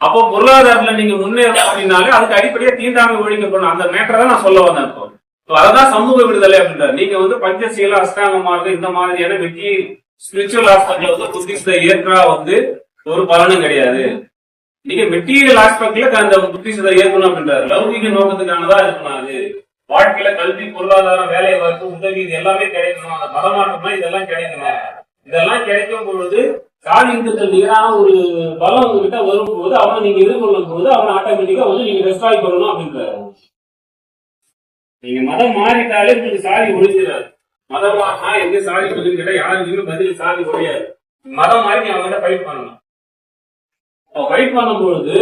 அப்போ பொருளாதாரத்துல நீங்க முன்னேறணும் அப்படின்னாலே அதுக்கு அடிப்படையா தீண்டாமை ஒழிக்கப்படணும். அந்த மேட்டரை தான் நான் சொல்ல வந்தேன். இப்போ அததான் சமூக விடுதலை அப்படின்றார். நீங்க வந்து பஞ்சசீல அஷ்டாங்கமாக இந்த மாதிரியான வெற்றி ஸ்பிரிச்சுவல் ஆஸ்பெக்ட்ல வந்து புத்திஸ்ட ஏற்றா வந்து ஒரு பலனும் கிடையாது. நீங்க மெட்டீரியல் ஆஸ்பெக்ட்ல அந்த புத்திசத்தை ஏற்கணும் அப்படின்றாரு. லௌகிக நோக்கத்துக்கானதா இருக்கணும். அது வாழ்க்கையில கல்வி, பொருளாதாரம், வேலை வாய்ப்பு, உதவி இது எல்லாமே கிடைக்கணும். அந்த மதமாற்றம்னா இதெல்லாம் கிடைக்கணும். இதெல்லாம் கிடைக்கும் பொழுது சாதி இந்துக்கள் எதிரான ஒரு பலம் உங்ககிட்ட வரும்போது அவனை நீங்க எதிர்கொள்ளும் போது அவனை ஆட்டோமேட்டிக்கா வந்து நீங்க டெஸ்ட்ராய் பண்ணணும் அப்படின்றாரு. நீங்க மதம் மாறிட்டாலே உங்களுக்கு சாதி ஒழிஞ்சிடாது. மதம் மாறினா எங்க சாதி ஒழிஞ்சிட்டா யாருக்குமே பதில் சாதி ஒழியாது. மதம் மாறி நீ அவங்க ஃபைட் பண்ணணும். ஃபைட் பண்ணும்பொழுது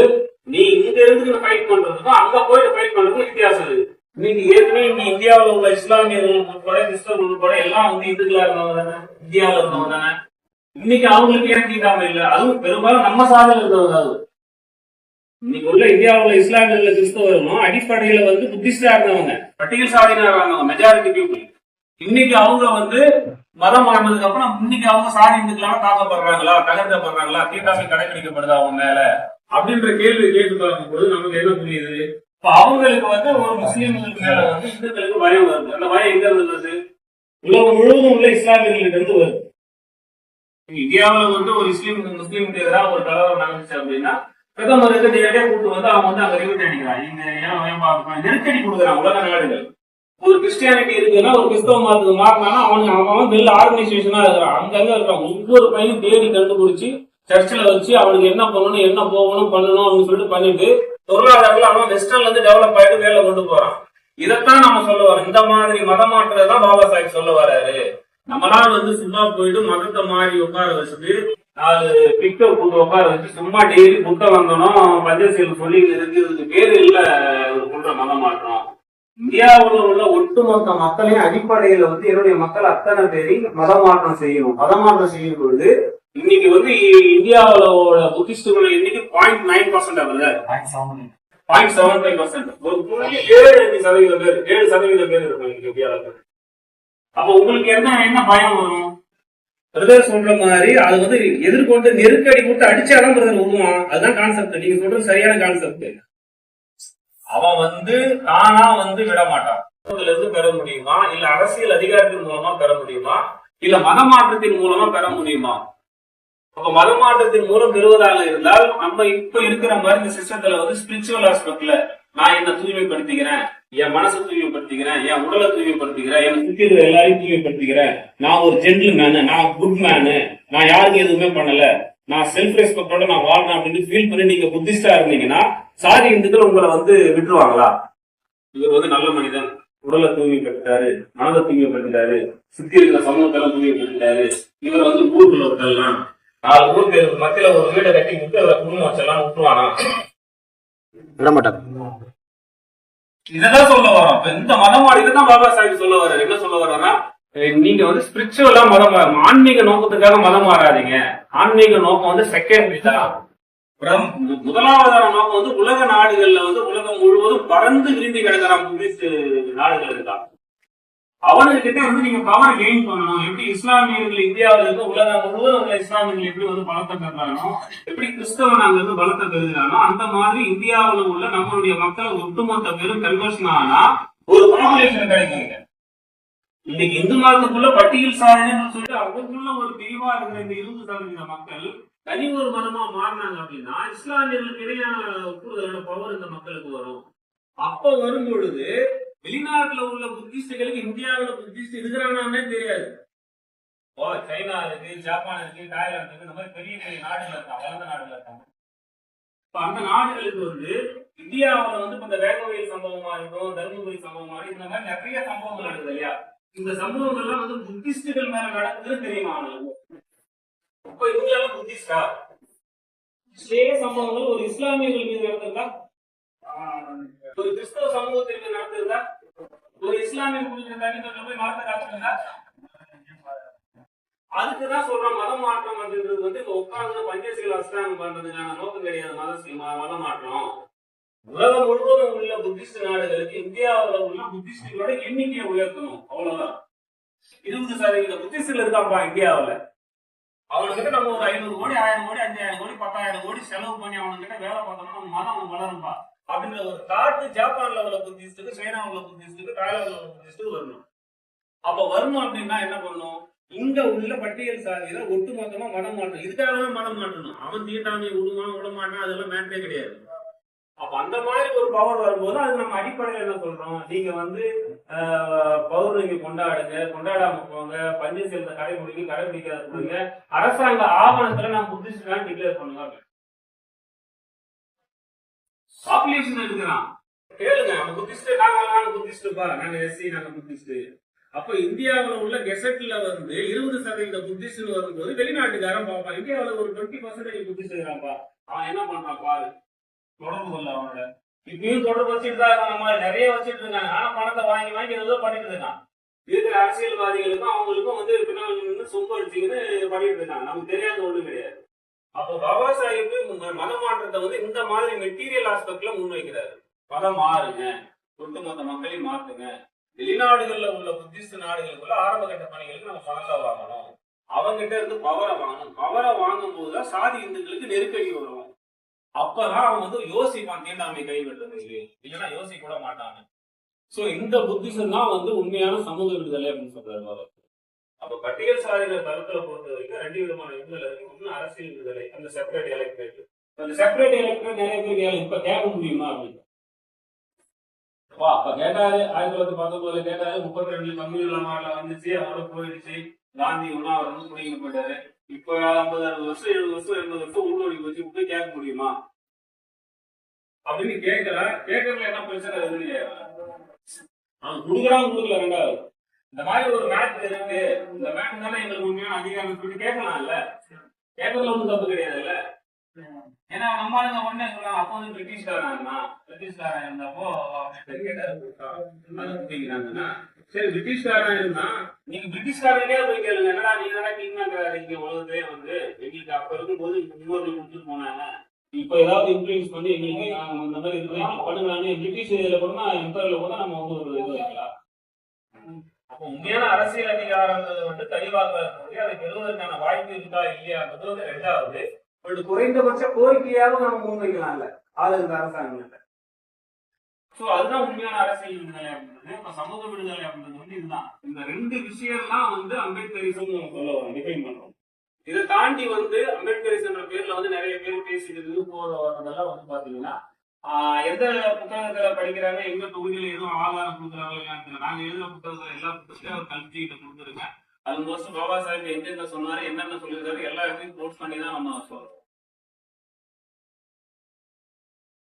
நீ இங்க இருந்து ஃபைட் பண்றதுக்கும் அங்க போயிட்டு ஃபைட் பண்றதுக்கும் வித்தியாசம் இருக்கு. இன்னைக்கு ஏற்கனவே இங்க இந்தியாவில் உள்ள இஸ்லாமியர்கள் உட்பட கிறிஸ்தவர்கள் உட்பட எல்லாம் வந்து இந்துக்களா இருந்தவங்க தானே, இந்தியாவில் இருந்தவங்க தானே. இன்னைக்கு அவங்களுக்கு ஏன் தீண்டாமை இல்லை? அதுவும் பெரும்பாலும் நம்ம சாதனை இருந்தவங்க. அது இன்னைக்கு உள்ள இந்தியாவில் இஸ்லாமியர்கள் கிறிஸ்தவர்களும் அடிப்படையில வந்து புத்திஸ்டா இருந்தவங்க, பட்டியல் சாதியினராக இருந்தவங்க, மெஜாரிட்டி பீப்புள். இன்னைக்கு அவங்க வந்து மதம் மாறினதுக்கு அப்புறம் இன்னைக்கு அவங்க சாதி இந்துக்களாக தாக்கப்படுறாங்களா, தகர்க்கப்படுறாங்களா, தீண்டாமை கடைபிடிக்கப்படுதா அவங்க மேல அப்படின்ற கேள்வி கேட்டு பார்க்கும்போது நமக்கு என்ன புரியுது? இப்ப அவங்களுக்கு வந்து ஒரு முஸ்லீம்களுக்கு மேல வந்து இந்துக்களுக்கு பயம் வருது. அந்த பயம் எங்க இருந்து வருது? உலகம் முழுவதும் உள்ள இஸ்லாமியர்களுக்கு இருந்து வருது. இந்தியாவில் வந்து ஒரு முஸ்லீமுக்கு எதிராக ஒரு கலவரம் நடந்துச்சு அப்படின்னா பிரதமருக்கு நேரடியா கூட்டு வந்து அவங்க வந்து அங்க ரிவிட் அடிக்கிறாங்க. நெருக்கடி கொடுக்குறாங்க உலக நாடுகள். ஒரு கிறிஸ்டியானிட்டி இருக்குன்னா ஒரு கிறிஸ்தவ மதத்துக்கு மாறினானா அவன் வெள்ள ஆர்கனைசேஷனா இருக்கிறான். அங்கங்க இருக்கான். ஒவ்வொரு பையனும் தேடி கண்டுபிடிச்சு சர்ச்சில் வச்சு அவனுக்கு என்ன பண்ணணும், என்ன போகணும், பண்ணணும் அப்படின்னு சொல்லிட்டு பண்ணிட்டு பொருளாதாரத்தில் அவன் வெஸ்டர்ன்ல இருந்து டெவலப் ஆயிட்டு வேலை கொண்டு போறான். இதைத்தான் நம்ம சொல்ல வரோம். இந்த மாதிரி மதம் மாற்றதான் பாபா சாஹிப் சொல்ல வராரு. நம்மளால வந்து சும்மா போயிட்டு மதத்தை மாறி உட்கார வச்சுட்டு 4 பிக்க கூட்டு உட்கார வச்சு சும்மா டெய்லி புத்த வந்தனும் பஞ்சசீலம் சொல்லி இருக்கிறதுக்கு பேரு இல்ல சொல்ற மதம் மாற்றம். இந்தியாவில் உள்ள ஒட்டுமொத்த மக்களையும் அடிப்படையில வந்து என்னுடைய மக்கள் அத்தனை பேரையும் மதம் மாற்றம் செய்யணும். மதம் மாற்றம் செய்யும் பொழுது இன்னைக்கு வந்து இந்தியாவோட புத்திஸ்டுகள் இன்னைக்கு 0.9% வருது. 0.75%. ஒரு 7% பேர் 7% பேர் இருக்கும் இந்தியாவில். அப்ப உங்களுக்கு என்ன பயம் வரும்? பிரதர் சொல்ற மாதிரி அது வந்து எதிர்கொண்டு நெருக்கடி கொடுத்து அடிச்சாதான் பிரதர் உருவான். அதுதான் கான்செப்ட். நீங்க சொல்றது சரியான கான்செப்ட். அவன் வந்து தானா வந்து விட மாட்டான். இருந்து பெற முடியுமா, இல்ல அரசியல் அதிகாரத்தின் மூலமா பெற முடியுமா, இல்ல மதமாற்றத்தின் மூலமா பெற முடியுமா? அப்ப மதமாற்றத்தின் மூலம் பெறுவதாக இருந்தால் நம்ம இப்ப இருக்கிற மாதிரி இந்த சிஸ்டத்துல வந்து ஸ்பிரிச்சுவல் ஆஸ்பெக்ட்ல நான் என்ன தூய்மைப்படுத்திக்கிறேன், என் மனசை தூய்மைப்படுத்திக்கிறேன், என் உடலை தூய்மைப்படுத்திக்கிறேன், என் சுத்தி எல்லாரையும் தூய்மைப்படுத்திக்கிறேன், நான் ஒரு ஜென்டில் மேனு, நான் குட் மேனு, நான் யாருக்கும் எதுவுமே பண்ணல, நான் செல்ஃப் ரெஸ்பெக்டோட நான் வாழ்றேன் அப்படின்னு ஃபீல் பண்ணி நீங்க புத்திஸ்டா இருந்தீங்கன்னா சாதி இந்துக்கள் உங்களை வந்து விட்டுருவாங்களா? இவர் வந்து நல்ல மனிதன், உடலை தூய்மைப்படுத்தாரு, மனதை தூய்மைப்படுத்திட்டாரு, சுத்தி இருக்கிற சமூகத்தெல்லாம் தூய்மைப்படுத்திட்டாரு, இவர் வந்து ஊருக்குள்ள விட்டலாம் 4 ஊர் பேருக்கு மத்தியில ஒரு வீடை கட்டி விட்டு அதுல குடும்பம் வச்செல்லாம் விட்டுருவானா? விட மாட்டாங்க. இதான் சொல்ல வரோம். இந்த மதம் தான் பாபா சாஹிப் சொல்ல வர்றாரு. என்ன சொல்ல வர்றாருன்னா, நீங்க வந்து ஸ்பிரிச்சுவலா மதம் ஆன்மீக நோக்கத்துக்காக மதம் மாறாதீங்க. ஆன்மீக நோக்கம் வந்து செகண்டரி தான். முதலாவதான நோக்கம் வந்து உலக நாடுகள்ல வந்து உலகம் முழுவதும் பறந்து விரிந்து கிடக்கிறான் புத்திஸ்ட் நாடுகள் இருக்கான். அவனுக்கிட்ட வந்து நீங்க பவர் கெயின் பண்ணணும். எப்படி இஸ்லாமியர்கள் இந்தியாவில இருந்து உலகம் முழுவதும் உள்ள இஸ்லாமியர்கள் எப்படி வந்து பலத்தை பெறானோ, எப்படி கிறிஸ்தவன் அங்க இருந்து பலத்தை பெறுகிறானோ, அந்த மாதிரி இந்தியாவில் உள்ள நம்மளுடைய மக்கள் ஒட்டுமொத்த பேரும் கன்வர்ஷன் ஆனா ஒரு பாப்புலேஷன் கிடைக்குங்க. இன்னைக்கு இந்து மதத்துக்குள்ள பட்டியல் சாதனைன்னு சொல்லிட்டு அவங்களுக்குள்ள ஒரு பிரிவா இருக்கிற இந்த 20% மக்கள் தனி ஒரு மதமா மாறினாங்க அப்படின்னா இஸ்லாமியர்களுக்கு இடையான கூடுதலான பவர் இந்த மக்களுக்கு வரும். அப்ப வரும் பொழுது வெளிநாட்டுல உள்ள புத்திஸ்டுகளுக்கு இந்தியாவில புத்திஸ்ட் இருக்கிறானே தெரியாது. சைனா இருக்கு, ஜப்பான் இருக்கு, தாய்லாந்து இருக்கு, இந்த மாதிரி பெரிய பெரிய நாடுகள் இருக்காங்க, வளர்ந்த நாடுகள் இருக்காங்க. அந்த நாடுகளுக்கு வந்து இந்தியாவில வந்து இந்த வேகவயல் சம்பவமா இருக்கும், தர்மபுரி சம்பவமா இருக்கும், இந்த மாதிரி நிறைய சம்பவங்கள் நடக்குது இல்லையா? இந்த சம்பவங்கள் எல்லாம் வந்து புத்திஸ்டுகள் மேல நடக்குதுன்னு தெரியுமா? இப்ப இந்தியாவில புத்திஸ்டா சம்பவங்கள் ஒரு இஸ்லாமியர்கள் மீது நடந்திருக்கா, ஒரு கிறிஸ்தவ சமூகத்திற்கு நடந்திருக்கா, ஒரு இஸ்லாமிய தனித்தொடர்பு போய் மதத்தை காத்துருந்தா? அதுக்குதான் சொல்றோம் மதம் மாற்றம் அப்படின்றது வந்து உட்கார்ந்து பஞ்சசீல அஷ்டாங்கம் பண்றதுக்கான நோக்கம் கிடையாது. மதம் மாற்றம் உலகம் முழுவதும் உள்ள புத்திஸ்ட் நாடுகளுக்கு இந்தியாவில் உள்ள புத்திஸ்டுகளோட எண்ணிக்கையை உயர்த்தணும், அவ்வளவுதான். 20% புத்திஸ்டுகள் இருக்காப்பா இந்தியாவில். அவனுக்கிட்ட நம்ம ஒரு 500 கோடி 1000 கோடி 5000 கோடி 10,000 கோடி செலவு பண்ணி அவனுக்கிட்ட வேலை பார்த்தோம்னா மதம் வளரும்பா அப்படின்ற ஒரு தாட்டு ஜப்பான்ல உள்ள புத்திஸ்டுக்கு, சைனாவில் உள்ள புத்திஸ்டுக்கு, தாய்லாந்துல உள்ள புத்திஸ்டுக்கு வரணும். அப்ப வரணும் அப்படின்னா என்ன பண்ணணும்? இங்க உள்ள பட்டியல் சாதியில ஒட்டுமொத்தமா மதம் மாற்றணும். இதுக்காக தான் மதம் மாற்றணும். அவன் தீட்டாமை விடுவான் விட மாட்டான் அதெல்லாம் மேட்டே கிடையாது. அப்ப அந்த மாதிரி ஒரு பவர் வரும்போது அது நம்ம அடிப்படையில் என்ன சொல்றோம்? நீங்க வந்து பௌர்ணமி கொண்டாடுங்க, கொண்டாடாம போங்க, பஞ்சசீலத்தை கடைபிடிக்காத கொடுங்க, அரசாங்க ஆவணத்துல நான் புத்திஸ்ட் டிக்ளேர் பண்ணுவாங்க. பாப்புலேஷன் எடுக்கிறான் கேளுங்க, அவன் புத்திஸ்ட், நாங்க புத்திஸ்டுப்பா, நாங்க எஸ்சி, நாங்க புத்திஸ்ட். அப்ப இந்தியாவில் உள்ள கெசட்ல வந்து 20% புத்திஸ்ட் வரும்போது வெளிநாட்டுக்காரன் பார்ப்பான், இந்தியாவில் ஒரு 20% புத்திஸ்ட் இருக்கிறான்ப்பா, அவன் என்ன பண்றான் பாரு, தொடர்பு கொள்ள அவனோட. இப்பயும் தொடர்பு வச்சுட்டு தான் இருக்கான், நம்ம நிறைய வச்சுட்டு இருக்காங்க. ஆனா பணத்தை வாங்கி வாங்கி ஏதோ பண்ணிட்டு இருக்கான். இருக்கிற அரசியல்வாதிகளுக்கும் அவங்களுக்கும் வந்து பின்னாடி சொம்பு அடிச்சுக்கின்னு பண்ணிட்டு இருக்காங்க. நமக்கு தெரியாத ஒண்ணும் கிடையாது. அப்போ பாபா சாஹிப் மத மாற்றத்தை வந்து இந்த மாதிரி மெட்டீரியல் ஆஸ்பெக்ட்ல முன்வைக்கிறாரு. மதம் மாறுங்க, ஒட்டுமொத்த மக்களையும் மாத்துங்க, வெளிநாடுகள்ல உள்ள புத்திஸ்ட் நாடுகளுக்குள்ள ஆரம்ப கட்ட பணிகளுக்கு நம்ம பணத்தை வாங்கணும், அவங்ககிட்ட இருந்து பவரை வாங்கணும். பவரை வாங்கும் போதுதான் சாதி இந்துக்களுக்கு நெருக்கடி வரும். அப்பதான் அவன் வந்து யோசிப்பான் தீண்டாமை கைவிடுறதுக்கு, இல்லைன்னா யோசிக்க கூட மாட்டாங்க. சோ இந்த புத்திசம் தான் வந்து உண்மையான சமூக விடுதலை அப்படின்னு சொல்றாரு. அப்ப பட்டியல் சாதியில கருத்துல பொறுத்த வரைக்கும் 2 விதமான விடுதலை இருக்கு. ஒண்ணு அரசியல் விடுதலை, அந்த செப்பரேட் எலக்ட்ரேட். அந்த செப்பரேட் எலக்ட்ரேட் நிறைய பேர் இப்ப கேட்க முடியுமா அப்படின்னு அப்ப கேட்டாரு. 1919 கேட்டாரு, 32 கம்யூனிஸ்ட் மாடல வந்துச்சு, அதோட போயிடுச்சு. காந்தி உண்ணாவிரதம் குடிக்க போயிட்டாரு. இப்ப 50-60 வருஷம் 70 வருஷம் 80 வருஷம் உள்நோடி வச்சு போய் கேட்க முடியுமா அப்படின்னு கேட்கறதுல என்ன பிரச்சனை இருக்குன்னு அவன் குடுக்கறான் கொடுக்கல. ரெண்டாவது இந்த மாதிரி ஒரு மேட் இருக்கு, இந்த மேட் தானே எங்களுக்கு உண்மையான அதிகாரம் சொல்லி கேட்கலாம்ல, கேட்கறதுல ஒன்றும் தப்பு கிடையாதுல்ல. ஏன்னா நம்ம உடனே சொல்லலாம், அப்போ வந்து பிரிட்டிஷ்காரன் இருந்தப்போ சரி பிரிட்டிஷ்காரன் இருந்தா நீங்க பிரிட்டிஷ்காரனே போய் கேளுங்க, என்னடா நீங்க தானே கிங்மேக்கர் உலகத்திலே வந்து எங்களுக்கு அப்ப இருக்கும்போது முன்னோர்கள் கொடுத்துட்டு போனாங்க, இப்ப ஏதாவது இன்ஃபுளுன்ஸ் பண்ணி எங்களுக்கு இந்த மாதிரி இது பண்ணுங்களான்னு பிரிட்டிஷ் இதுல போனா எம்பர்ல போனா நம்ம வந்து ஒரு இது வைக்கலாம். அப்போ உண்மையான அரசியல் அதிகாரங்கிறது வந்து தெளிவாக இருக்கக்கூடிய அதை பெறுவதற்கான வாய்ப்பு இருக்கா இல்லையான்றது வந்து ரெண்டாவது. குறைந்தபட்ச கோரிக்கையாக நம்ம முன்வைக்கலாம்ல ஆளுங்க அரசாங்கம். சோ அதுதான் உண்மையான அரசியல் விடுதலை அப்படின்றது. இப்ப சமூக விடுதலை அப்படின்றது வந்து இதுதான். இந்த 2 விஷயம்லாம் வந்து அம்பேத்கரிசம் சொல்ல டிஃபைன் பண்றோம். இதை தாண்டி வந்து அம்பேத்கரிசம் பேர்ல வந்து நிறைய பேர் பேசிக்கிறது போறதெல்லாம் வந்து பாத்தீங்கன்னா எந்த புத்தகத்துல படிக்கிறாங்க, எந்த தொகுதியில எதுவும் ஆதாரம் கொடுக்குறாங்க. நாங்க எழுதுற புத்தகத்துல எல்லா புத்தகத்தையும் அவர் கல்விகிட்ட கொடுத்துருங்க. அது மோஸ்ட் பாபா சாஹிப் எங்கெங்க சொன்னாரு, என்னென்ன சொல்லியிருக்காரு, எல்லா இடத்தையும் கோட் பண்ணி தான் நம்ம சொல்றோம்.